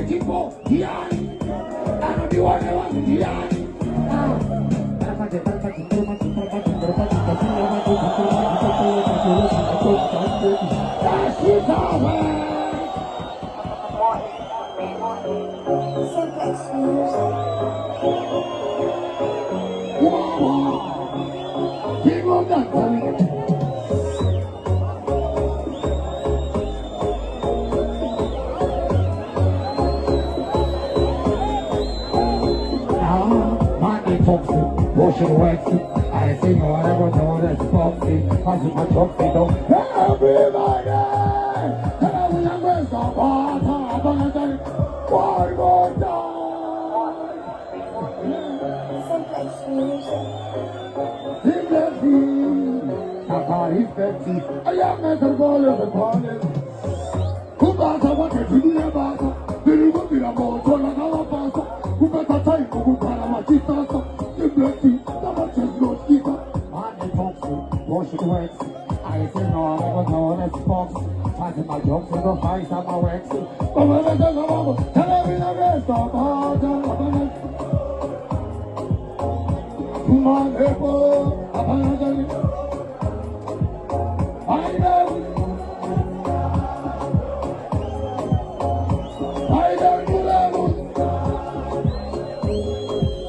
tipo Gianni, hanno di one one Gianni. Washing waxy, I say no, I never know that's foxy. Passing my trophy though. Everybody! And we are going to water, one more time. I am at the ball of the corner. Who got a water to do the battle? There you go, be a more to another battle. Who got a time for who got a machista? Washing waxy, I say no, I never know that's foxy. Passing my jokes in the face of my waxy. But when I talk about tell me the rest of all the come on, people, I know. I don't do levels.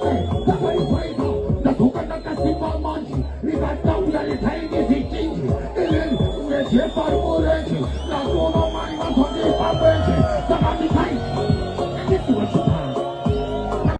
Hey, that's how you play now. That's who can not see my money. We got down that it's hanging, it's changing. And then we're here for